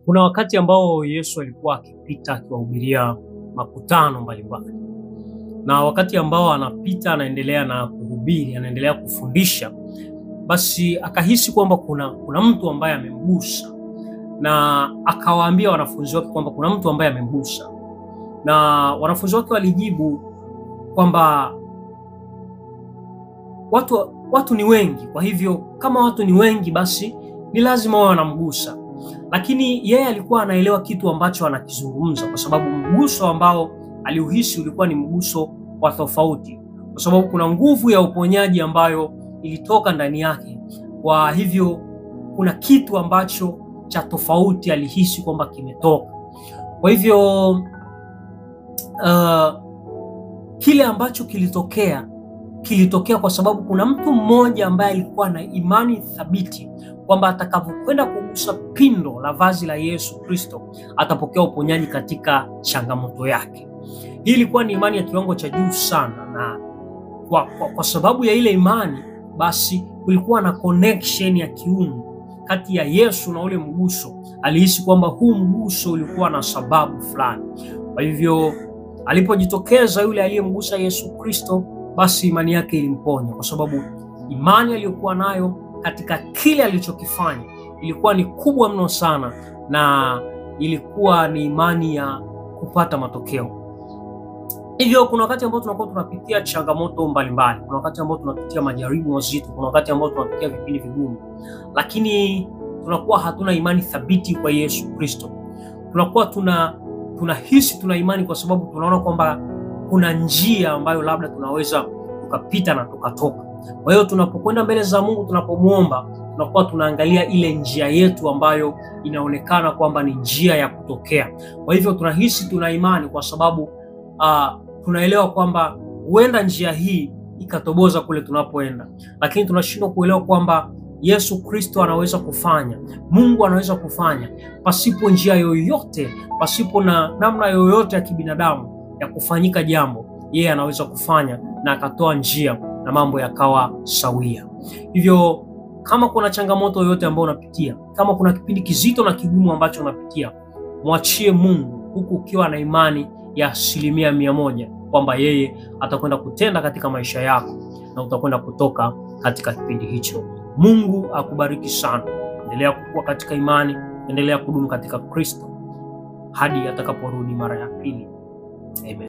Kuna wakati ambao Yesu alikuwa akipita akiwahubiria makutano mbalimbali. Na wakati ambao anapita anaendelea na kuhubiri, anaendelea kufundisha, basi akahisi kwamba kuna mtu ambaye amemgusa. Na akawaambia wanafunzi wake kwamba kuna mtu ambaye amemgusa. Na wanafunzi wake walijibu kwamba watu ni wengi, kwa hivyo kama watu ni wengi basi ni lazima wao wanamgusa. Lakini yeye alikuwa anaelewa kitu ambacho anakizungumza, kwa sababu mguso ambao aliuhisi ulikuwa ni mguso wa tofauti, kwa sababu kuna nguvu ya uponyaji ambayo ilitoka ndani yake. Kwa hivyo kuna kitu ambacho cha tofauti alihisi kwamba kimetoka. Kwa hivyo kile ambacho kilitokea kwa sababu kuna mtu mmoja ambaye alikuwa na imani thabiti kwamba atakapokwenda kugusa pindo la vazi la Yesu Kristo atapokea uponyaji katika changamoto yake. Hii ilikuwa ni imani ya kiwango cha juu sana, na kwa sababu ya ile imani basi kulikuwa na connection ya kiungu kati ya Yesu na ule mguso. Alihisi kwamba huu mguso ulikuwa na sababu fulani. Kwa hivyo alipojitokeza yule aliyemgusa Yesu Kristo, basi imani yake ilimponya, kwa sababu imani aliyokuwa nayo katika kile alichokifanya ilikuwa ni kubwa mno sana, na ilikuwa ni imani ya kupata matokeo. Hivyo kuna wakati ambao tunakuwa tunapitia changamoto mbalimbali, kuna wakati ambao tunapitia majaribu mazito, kuna wakati ambao tunapitia vipindi vigumu, lakini tunakuwa hatuna imani thabiti kwa Yesu Kristo. Tunakuwa tunahisi tuna imani kwa sababu tunaona kwamba kuna njia ambayo labda tunaweza tukapita na tukatoka. Kwa hiyo tunapokwenda mbele za Mungu, tunapomuomba, tunakuwa tunaangalia ile njia yetu ambayo inaonekana kwamba ni njia ya kutokea. Kwa hivyo tunahisi tuna imani kwa sababu tunaelewa kwamba huenda njia hii ikatoboza kule tunapoenda, lakini tunashindwa kuelewa kwamba Yesu Kristo anaweza kufanya, Mungu anaweza kufanya pasipo njia yoyote, pasipo na namna yoyote ya kibinadamu ya kufanyika jambo. Yeye anaweza kufanya na akatoa njia na mambo yakawa sawia. Hivyo kama kuna changamoto yoyote ambayo unapitia, kama kuna kipindi kizito na kigumu ambacho unapitia, mwachie Mungu huku ukiwa na imani ya 100% kwamba yeye atakwenda kutenda katika maisha yako na utakwenda kutoka katika kipindi hicho. Mungu akubariki sana. Endelea kukua katika imani, endelea kudumu katika Kristo hadi atakaporudi mara ya pili. Amen.